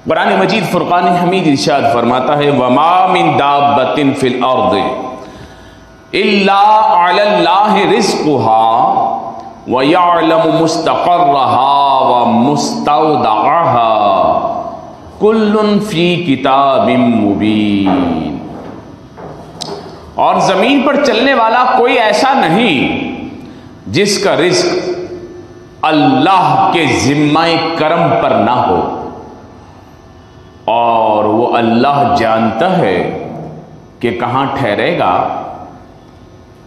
قرآن مجید فرقان حمید ارشاد فرماتا ہے وما من دابۃ فی الارض الا علی اللہ رزقها ویعلم مستقرها ومستودعها کل فی کتاب مبین۔ اور زمین پر چلنے والا کوئی ایسا نہیں جس کا رزق اللہ کے ذمہ کرم پر نہ ہو، اور وہ اللہ جانتا ہے کہ کہاں ٹھہرے گا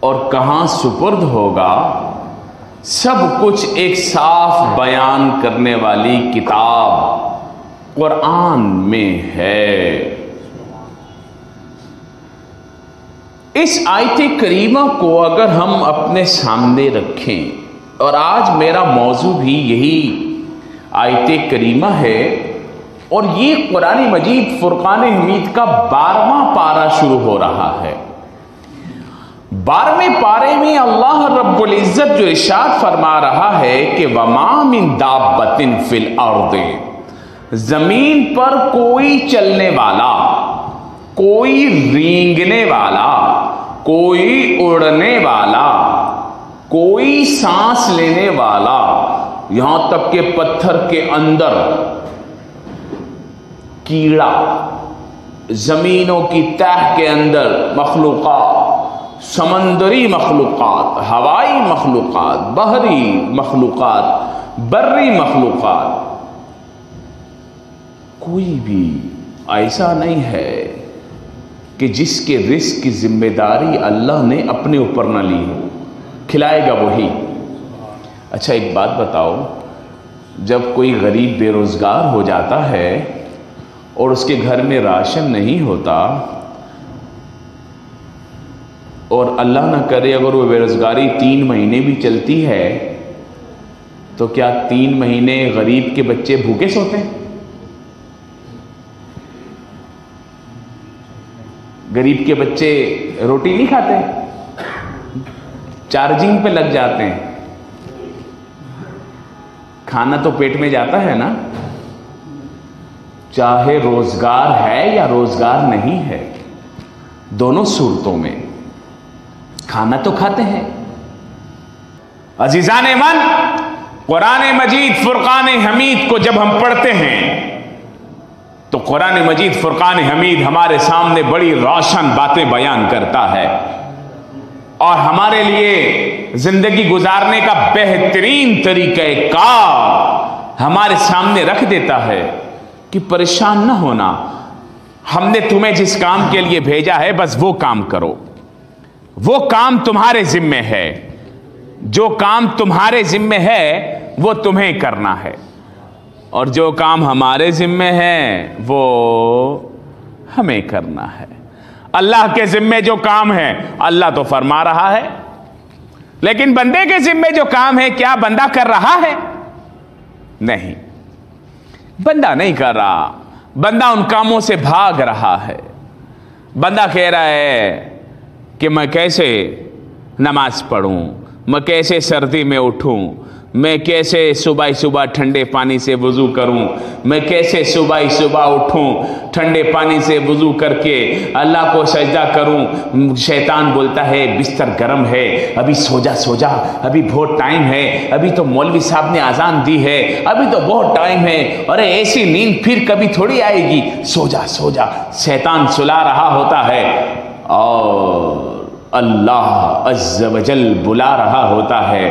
اور کہاں سپرد ہوگا۔ سب کچھ ایک صاف بیان کرنے والی کتاب قرآن میں ہے۔ اس آیت کریمہ کو اگر ہم اپنے سامنے رکھیں، اور آج میرا موضوع بھی یہی آیت کریمہ ہے، اور یہ قرآن مجید فرقان حمید کا 12واں پارہ شروع ہو رہا ہے۔ 12ویں پارے میں اللہ رب العزت جو ارشاد فرما رہا ہے کہ وما من دابۃ فی الارض، زمین پر کوئی چلنے والا، کوئی رینگنے والا، کوئی اڑنے والا، کوئی سانس لینے والا، یہاں تک کہ پتھر کے اندر کیڑا، زمینوں کی تہ کے اندر مخلوقات، سمندری مخلوقات، ہوائی مخلوقات، بحری مخلوقات، بری مخلوقات، کوئی بھی ایسا نہیں ہے کہ جس کے رزق کی ذمہ داری اللہ نے اپنے اوپر نہ لی ہو۔ کھلائے گا وہی۔ اچھا ایک بات بتاؤ، جب کوئی غریب بے روزگار ہو جاتا ہے اور اس کے گھر میں راشن نہیں ہوتا، اور اللہ نہ کرے اگر وہ بے روزگاری 3 مہینے بھی چلتی ہے، تو کیا 3 مہینے غریب کے بچے بھوکے سوتے ہیں؟ غریب کے بچے روٹی نہیں کھاتے، چارجنگ پہ لگ جاتے ہیں۔ کھانا تو پیٹ میں جاتا ہے نا، چاہے روزگار ہے یا روزگار نہیں ہے، دونوں صورتوں میں کھانا تو کھاتے ہیں۔ عزیزان من، قرآن مجید فرقان حمید کو جب ہم پڑھتے ہیں تو قرآن مجید فرقان حمید ہمارے سامنے بڑی روشن باتیں بیان کرتا ہے، اور ہمارے لیے زندگی گزارنے کا بہترین طریقہ کار ہمارے سامنے رکھ دیتا ہے کہ پریشان نہ ہونا، ہم نے تمہیں جس کام کے لیے بھیجا ہے بس وہ کام کرو، وہ کام تمہارے ذمے ہے، جو کام تمہارے ذمے ہے وہ تمہیں کرنا ہے، اور جو کام ہمارے ذمے ہے وہ ہمیں کرنا ہے۔ اللہ کے ذمے جو کام ہے اللہ تو فرما رہا ہے، لیکن بندے کے ذمے جو کام ہے کیا بندہ کر رہا ہے؟ نہیں، بندہ نہیں کر رہا، بندہ ان کاموں سے بھاگ رہا ہے۔ بندہ کہہ رہا ہے کہ میں کیسے نماز پڑھوں، میں کیسے سردی میں اٹھوں، میں کیسے صبح صبح ٹھنڈے پانی سے وضو کروں، میں کیسے صبح صبح اٹھوں ٹھنڈے پانی سے وضو کر کے اللہ کو سجدہ کروں۔ شیطان بولتا ہے بستر گرم ہے، ابھی سو جا، ابھی بہت ٹائم ہے، ابھی تو مولوی صاحب نے اذان دی ہے، ابھی تو بہت ٹائم ہے، ارے ایسی نیند پھر کبھی تھوڑی آئے گی، سو جا۔ شیطان سلا رہا ہوتا ہے، اور اللہ عز و جل بلا رہا ہوتا ہے۔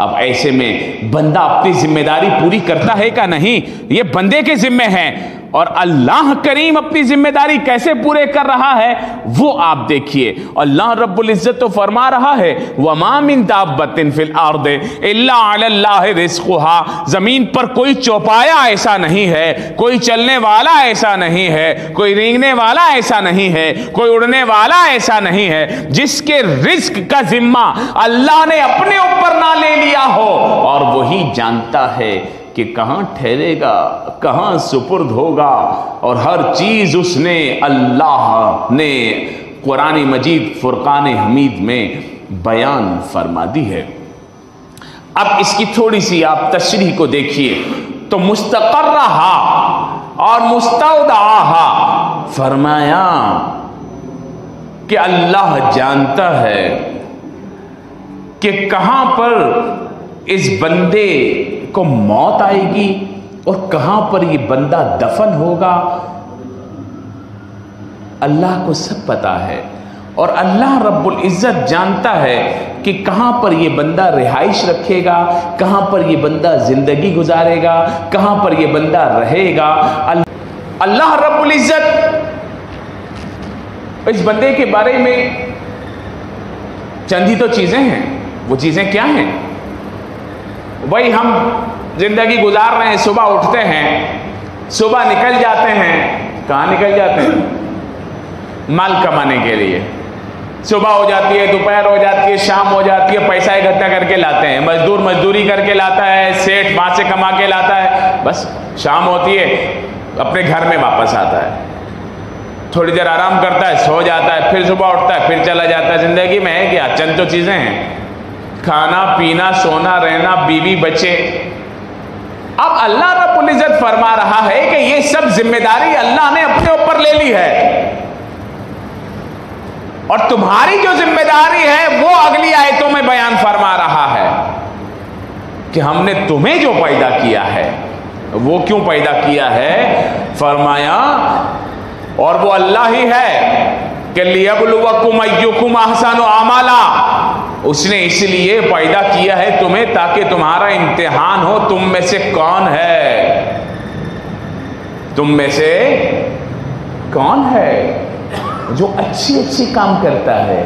اب ایسے میں بندہ اپنی ذمہ داری پوری کرتا ہے کہ نہیں، یہ بندے کے ذمے ہے، اور اللہ کریم اپنی ذمہ داری کیسے پورے کر رہا ہے وہ آپ دیکھیے۔ اللہ رب العزت تو فرما رہا ہے وَمَا مِن دَابَّةٍ فِي الْأَرْضِ إِلَّا عَلَى اللَّهِ رِزْقُهَا، زمین پر کوئی چوپایا ایسا نہیں ہے، کوئی چلنے والا ایسا نہیں ہے، کوئی رینگنے والا ایسا نہیں ہے، کوئی اڑنے والا ایسا نہیں ہے جس کے رزق کا ذمہ اللہ نے اپنے اوپر نہ لے لیا ہو، اور وہی جانتا ہے کہ کہاں ٹھہرے گا، کہاں سپرد ہوگا، اور ہر چیز اس نے اللہ نے قرآن مجید فرقان حمید میں بیان فرما دی ہے۔ اب اس کی تھوڑی سی آپ تشریح کو دیکھیے تو مستقرہا اور مستودعہا، فرمایا کہ اللہ جانتا ہے کہ کہاں پر اس بندے کو موت آئے گی اور کہاں پر یہ بندہ دفن ہوگا، اللہ کو سب پتا ہے۔ اور اللہ رب العزت جانتا ہے کہ کہاں پر یہ بندہ رہائش رکھے گا، کہاں پر یہ بندہ زندگی گزارے گا، کہاں پر یہ بندہ رہے گا۔ اللہ رب العزت اس بندے کے بارے میں چند ہی تو چیزیں ہیں، وہ چیزیں کیا ہیں؟ وہی ہم زندگی گزار رہے ہیں، صبح اٹھتے ہیں، صبح نکل جاتے ہیں، کہاں نکل جاتے ہیں؟ مال کمانے کے لیے۔ صبح ہو جاتی ہے، دوپہر ہو جاتی ہے، شام ہو جاتی ہے، پیسہ اکٹھا کر کے لاتے ہیں، مزدور مزدوری کر کے لاتا ہے، سیٹھ وہاں سے کما کے لاتا ہے، بس شام ہوتی ہے اپنے گھر میں واپس آتا ہے، تھوڑی دیر آرام کرتا ہے، سو جاتا ہے، پھر صبح اٹھتا ہے، پھر چلا جاتا ہے۔ زندگی میں ہے کیا؟ چند تو چیزیں ہیں، کھانا پینا سونا رہنا بیوی بچے۔ اب اللہ رب العزت فرما رہا ہے کہ یہ سب ذمہ داری اللہ نے اپنے اوپر لے لی ہے، اور تمہاری جو ذمہ داری ہے وہ اگلی آیتوں میں بیان فرما رہا ہے کہ ہم نے تمہیں جو پیدا کیا ہے وہ کیوں پیدا کیا ہے؟ فرمایا اور وہ اللہ ہی ہے کہ لِيَبْلُوَكُمْ أَيُّكُمْ أَحْسَنُ عَمَلًا، اس نے اس لیے پیدا کیا ہے تمہیں تاکہ تمہارا امتحان ہو تم میں سے کون ہے، تم میں سے کون ہے جو اچھی کام کرتا ہے،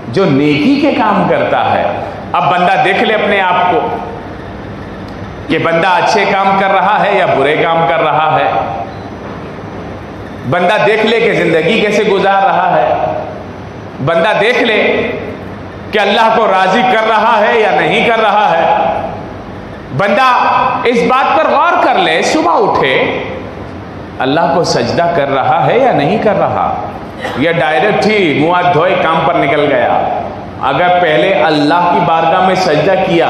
جو نیکی کے کام کرتا ہے۔ اب بندہ دیکھ لے اپنے آپ کو کہ بندہ اچھے کام کر رہا ہے یا برے کام کر رہا ہے، بندہ دیکھ لے کہ زندگی کیسے گزار رہا ہے، بندہ دیکھ لے کہ اللہ کو راضی کر رہا ہے یا نہیں کر رہا ہے۔ بندہ اس بات پر غور کر لے، صبح اٹھے اللہ کو سجدہ کر رہا ہے یا نہیں کر رہا، یا ڈائریکٹ ہی منہ ہاتھ دھوئے کام پر نکل گیا۔ اگر پہلے اللہ کی بارگاہ میں سجدہ کیا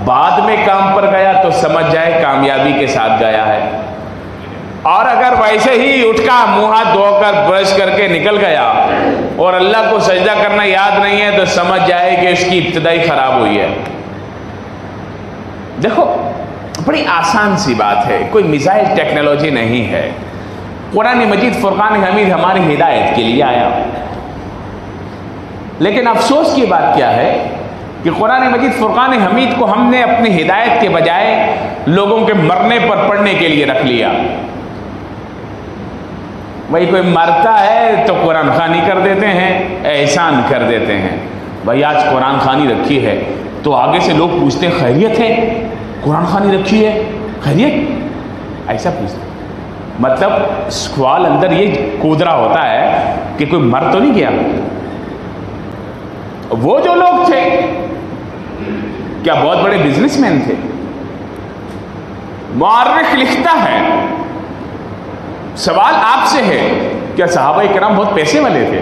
بعد میں کام پر گیا تو سمجھ جائے کامیابی کے ساتھ گیا ہے، اور اگر ویسے ہی اٹھ کا منہ ہاتھ دھو کر برش کر کے نکل گیا اور اللہ کو سجدہ کرنا یاد نہیں ہے تو سمجھ جائے کہ اس کی ابتدائی خراب ہوئی ہے۔ دیکھو بڑی آسان سی بات ہے، کوئی میزائل ٹیکنالوجی نہیں ہے۔ قرآن مجید فرقان حمید ہماری ہدایت کے لیے آیا، لیکن افسوس کی بات کیا ہے کہ قرآن مجید فرقان حمید کو ہم نے اپنی ہدایت کے بجائے لوگوں کے مرنے پر پڑھنے کے لیے رکھ لیا۔ بھائی کوئی مرتا ہے تو قرآن خوانی کر دیتے ہیں، احسان کر دیتے ہیں، بھائی آج قرآن خوانی رکھی ہے تو آگے سے لوگ پوچھتے ہیں خیریت ہے؟ قرآن خوانی رکھی ہے خیریت؟ ایسا پوچھتے ہیں، مطلب سوال اندر یہ کود رہا ہوتا ہے کہ کوئی مر تو نہیں گیا۔ وہ جو لوگ تھے کیا بہت بڑے بزنس مین تھے؟ مورخ لکھتا ہے، سوال آپ سے ہے کیا صحابہ کرام بہت پیسے والے تھے؟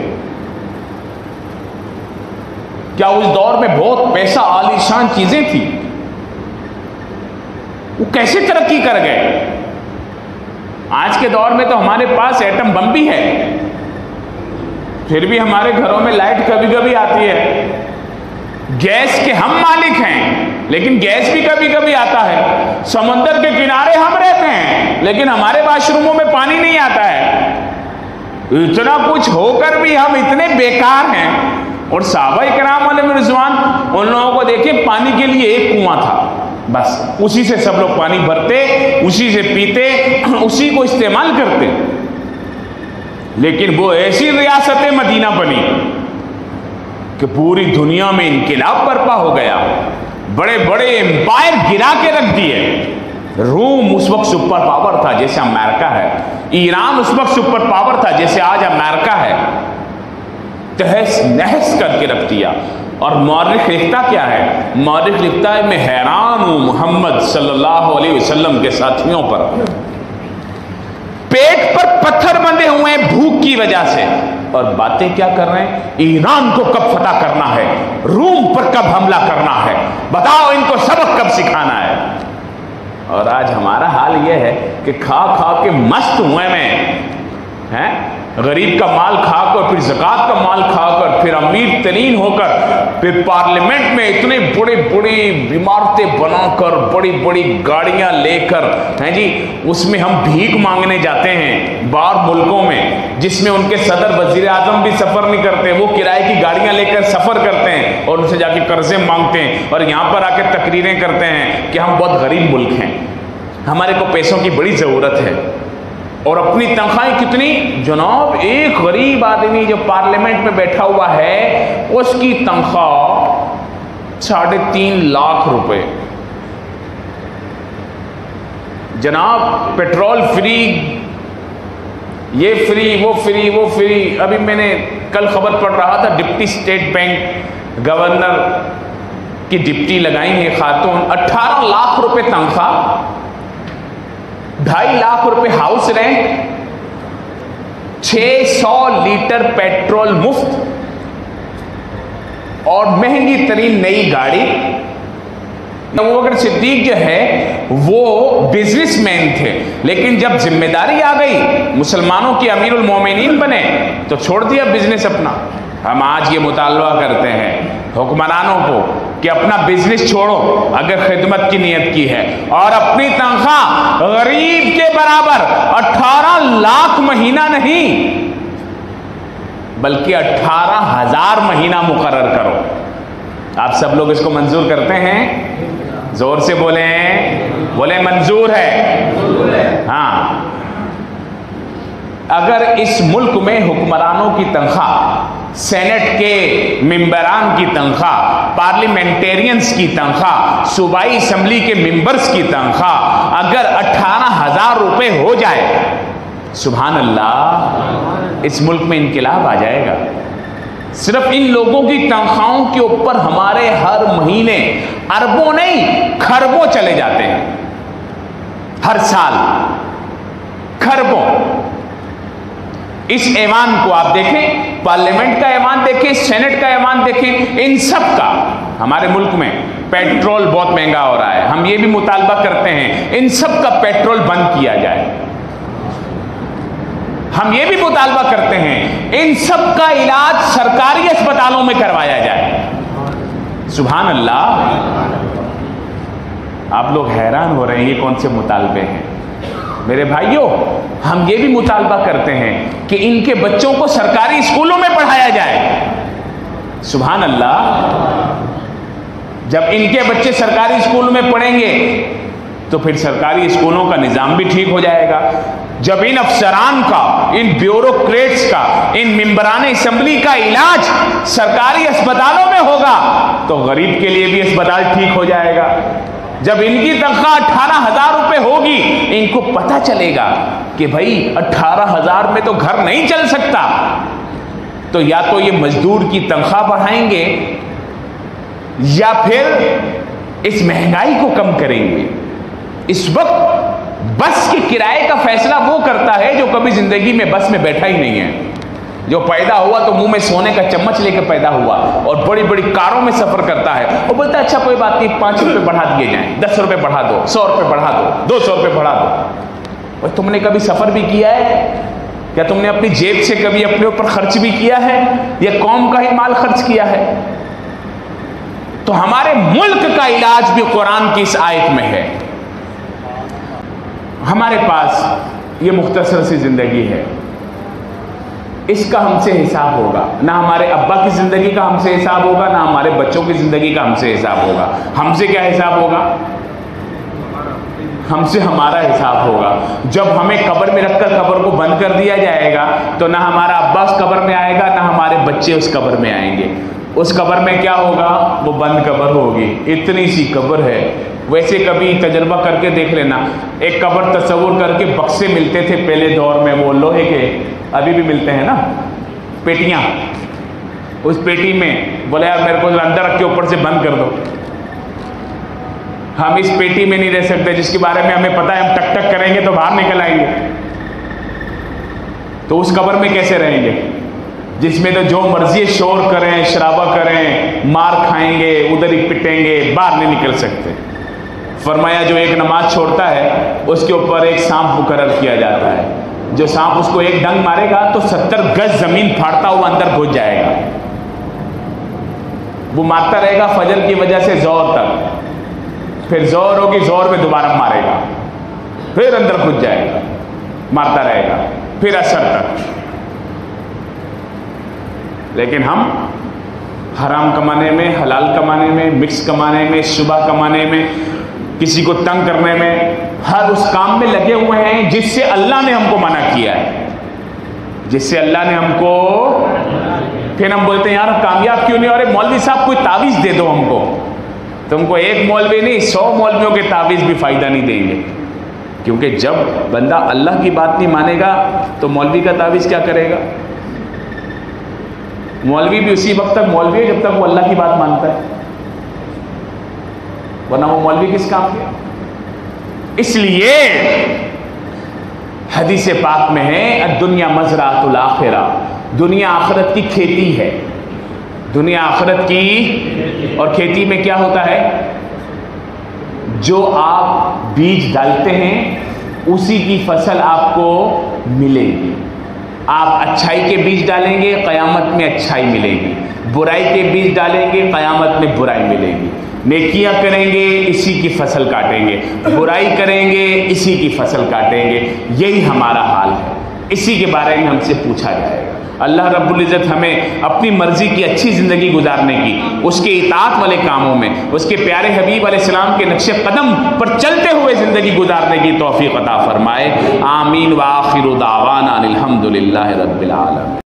کیا اس دور میں بہت پیسہ عالی شان چیزیں تھی؟ وہ کیسے ترقی کر گئے؟ آج کے دور میں تو ہمارے پاس ایٹم بم بھی ہے، پھر بھی ہمارے گھروں میں لائٹ کبھی کبھی آتی ہے، گیس کے ہم مالک ہیں لیکن گیس بھی کبھی کبھی آتا ہے، سمندر کے کنارے ہم رہتے ہیں لیکن ہمارے واش روموں میں پانی نہیں آتا ہے۔ اتنا کچھ ہو کر بھی ہم اتنے بیکار ہیں، اور صحابہ کرام علیہ رضوان ان لوگوں کو دیکھیں پانی کے لیے ایک کنواں تھا، بس اسی سے سب لوگ پانی بھرتے، اسی سے پیتے، اسی کو استعمال کرتے۔ لیکن وہ ایسی ریاست مدینہ بنی کہ پوری دنیا میں انقلاب برپا ہو گیا، بڑے بڑے امپائر گرا کے رکھ دیے۔ روم اس وقت سپر پاور تھا جیسے امریکہ ہے، ایران اس وقت سپر پاور تھا جیسے آج امریکہ ہے، تہس نہس کر کے رکھ دیا۔ اور مورخ لکھتا کیا ہے؟ مورخ لکھتا ہے میں حیران ہوں محمد صلی اللہ علیہ وسلم کے ساتھیوں پر، پیٹ پر پتھر بندھے ہوئے ہیں بھوک کی وجہ سے، اور باتیں کیا کر رہے ہیں؟ ایران کو کب فتح کرنا ہے، روم پر کب حملہ کرنا ہے، بتاؤ ان کو سبق کب سکھانا ہے۔ اور آج ہمارا حال یہ ہے کہ کھا کھا کے مست ہوئے میں ہیں، غریب کا مال کھا کر، پھر زکوٰۃ کا مال کھا کر، پھر امیر ترین ہو کر، پھر پارلیمنٹ میں اتنے بڑے بڑی عمارتیں بنا کر، بڑی بڑی گاڑیاں لے کر ہیں جی، اس میں ہم بھیک مانگنے جاتے ہیں باہر ملکوں میں، جس میں ان کے صدر وزیر اعظم بھی سفر نہیں کرتے، وہ کرائے کی گاڑیاں لے کر سفر کرتے ہیں اور ان سے جا کے قرضے مانگتے ہیں، اور یہاں پر آ کے تقریریں کرتے ہیں کہ ہم بہت غریب ملک ہیں، ہمارے کو پیسوں کی بڑی ضرورت ہے، اور اپنی تنخواہیں کتنی؟ جناب ایک غریب آدمی جو پارلیمنٹ میں بیٹھا ہوا ہے اس کی تنخواہ 3.5 لاکھ روپے، جناب پیٹرول فری، یہ فری، وہ فری، وہ فری۔ ابھی میں نے کل خبر پڑھ رہا تھا، ڈپٹی اسٹیٹ بینک گورنر کی ڈپٹی لگائی ہے خاتون، 18 لاکھ روپے تنخواہ، 2.5 لاکھ روپے ہاؤس رینٹ، 600 لیٹر پیٹرول مفت، اور مہنگی ترین نئی گاڑی۔ ابو بکر صدیق جو ہے وہ بزنس مین تھے، لیکن جب ذمہ داری آ گئی، مسلمانوں کے امیر المومنین بنے، تو چھوڑ دیا بزنس اپنا۔ ہم آج یہ مطالبہ کرتے ہیں حکمرانوں کو کہ اپنا بزنس چھوڑو اگر خدمت کی نیت کی ہے، اور اپنی تنخواہ غریب کے برابر 18 لاکھ مہینہ نہیں بلکہ 18,000 مہینہ مقرر کرو۔ آپ سب لوگ اس کو منظور کرتے ہیں؟ زور سے بولیں، بولیں منظور ہے؟ ہاں، اگر اس ملک میں حکمرانوں کی تنخواہ، سینٹ کے ممبران کی تنخواہ، پارلیمنٹیرینز کی تنخواہ، صوبائی اسمبلی کے ممبرز کی تنخواہ اگر 18,000 روپے ہو جائے، سبحان اللہ، اس ملک میں انقلاب آ جائے گا۔ صرف ان لوگوں کی تنخواہوں کے اوپر ہمارے ہر مہینے اربوں نہیں کھربوں چلے جاتے ہیں، ہر سال کھربوں۔ اس ایوان کو آپ دیکھیں، پارلیمنٹ کا ایوان دیکھیں، سینٹ کا ایوان دیکھیں، ان سب کا ہمارے ملک میں پیٹرول بہت مہنگا ہو رہا ہے، ہم یہ بھی مطالبہ کرتے ہیں ان سب کا پیٹرول بند کیا جائے۔ ہم یہ بھی مطالبہ کرتے ہیں ان سب کا علاج سرکاری اسپتالوں میں کروایا جائے۔ سبحان اللہ، آپ لوگ حیران ہو رہے ہیں یہ کون سے مطالبے ہیں؟ میرے بھائیوں، ہم یہ بھی مطالبہ کرتے ہیں کہ ان کے بچوں کو سرکاری اسکولوں میں پڑھایا جائے۔ سبحان اللہ، جب ان کے بچے سرکاری اسکول میں پڑھیں گے تو پھر سرکاری اسکولوں کا نظام بھی ٹھیک ہو جائے گا۔ جب ان افسران کا، ان بیوروکریٹس کا، ان ممبران اسمبلی کا علاج سرکاری اسپتالوں میں ہوگا تو غریب کے لیے بھی اسپتال ٹھیک ہو جائے گا۔ جب ان کی تنخواہ 18,000 روپے ہوگی، ان کو پتہ چلے گا کہ بھائی 18,000 میں تو گھر نہیں چل سکتا، تو یا تو یہ مزدور کی تنخواہ بڑھائیں گے یا پھر اس مہنگائی کو کم کریں گے۔ اس وقت بس کے کرائے کا فیصلہ وہ کرتا ہے جو کبھی زندگی میں بس میں بیٹھا ہی نہیں ہے، جو پیدا ہوا تو منہ میں سونے کا چمچ لے کے پیدا ہوا اور بڑی بڑی کاروں میں سفر کرتا ہے، وہ بولتا ہے اچھا کوئی بات نہیں، 5 روپے بڑھا دیے جائیں، 10 روپے بڑھا دو، 100 روپے بڑھا دو، 200 روپے بڑھا دو۔ تم نے کبھی سفر بھی کیا ہے؟ کیا تم نے اپنی جیب سے کبھی اپنے اوپر خرچ بھی کیا ہے یا قوم کا ہی مال خرچ کیا ہے؟ تو ہمارے ملک کا علاج بھی قرآن کی اس آیت میں ہے۔ ہمارے پاس یہ مختصر سی زندگی ہے، اس کا ہم سے حساب ہوگا، نہ ہمارے ابا کی زندگی کا ہم سے حساب ہوگا، نہ ہمارے بچوں کی زندگی کا ہم سے حساب ہوگا۔ ہم سے کیا حساب ہوگا؟ ہم سے ہمارا حساب ہوگا۔ جب ہمیں قبر میں رکھ کر قبر کو بند کر دیا جائے گا تو نہ ہمارا ابا اس قبر میں آئے گا، نہ ہمارے بچے اس قبر میں آئیں گے۔ اس قبر میں کیا ہوگا؟ وہ بند قبر ہوگی، اتنی سی قبر ہے۔ ویسے کبھی تجربہ کر کے دیکھ لینا، ایک قبر تصور کر کے، بکسے ملتے تھے پہلے دور میں، وہ لوہے کے، ابھی بھی ملتے ہیں نا، پیٹیاں، اس پیٹی میں بولے یار میرے کو اندر رکھ کے اوپر سے بند کر دو۔ ہم اس پیٹی میں نہیں رہ سکتے جس کے بارے میں ہمیں پتہ ہے ہم ٹک ٹک کریں گے تو باہر نکل آئیں گے، تو اس قبر میں کیسے رہیں گے جس میں تو جو مرضی شور کریں، شرابہ کریں، مار کھائیں گے، ادھر ہی پٹیں گے، باہر نہیں نکل سکتے۔ فرمایا جو ایک نماز چھوڑتا ہے اس کے اوپر ایک سانپ مقرر کیا جاتا ہے، جو سانپ اس کو ایک ڈنگ مارے گا تو 70 گز زمین پھاڑتا ہوا اندر گھس جائے گا، وہ مارتا رہے گا فجر کی وجہ سے زور تک، پھر زور ہوگی، زور میں دوبارہ مارے گا، پھر اندر گھس جائے گا، مارتا رہے گا، پھر عصر تک۔ لیکن ہم حرام کمانے میں، حلال کمانے میں، مکس کمانے میں، شبہ کمانے میں، کسی کو تنگ کرنے میں، ہر اس کام میں لگے ہوئے ہیں جس سے اللہ نے ہم کو منع کیا ہے، جس سے اللہ نے ہم کو، پھر ہم بولتے ہیں یار کامیاب کیوں نہیں ہو رہے؟ مولوی صاحب کوئی تعویذ دے دو ہم کو۔ تم کو ایک مولوی نہیں 100 مولویوں کے تعویذ بھی فائدہ نہیں دیں گے، کیونکہ جب بندہ اللہ کی بات نہیں مانے گا تو مولوی کا تعویذ کیا کرے گا؟ مولوی بھی اسی وقت تک مولوی ہے جب تک وہ اللہ کی بات مانتا ہے، ورنہ وہ مولوی کس کام کے؟ اس لیے حدیث پاک میں ہے الدنیا مزرعۃ الآخرہ، دنیا آخرت کی کھیتی ہے، دنیا آخرت کی، اور کھیتی میں کیا ہوتا ہے؟ جو آپ بیج ڈالتے ہیں اسی کی فصل آپ کو ملے گی۔ آپ اچھائی کے بیج ڈالیں گے قیامت میں اچھائی ملے گی، برائی کے بیج ڈالیں گے قیامت میں برائی ملے گی، نیکیاں کریں گے اسی کی فصل کاٹیں گے، برائی کریں گے اسی کی فصل کاٹیں گے، یہی ہمارا حال ہے، اسی کے بارے میں ہم سے پوچھا جائے گا۔ اللہ رب العزت ہمیں اپنی مرضی کی اچھی زندگی گزارنے کی، اس کے اطاعت والے کاموں میں، اس کے پیارے حبیب علیہ السلام کے نقش قدم پر چلتے ہوئے زندگی گزارنے کی توفیق عطا فرمائے۔ آمین وآخر دعوانا الحمدللہ رب العالمین۔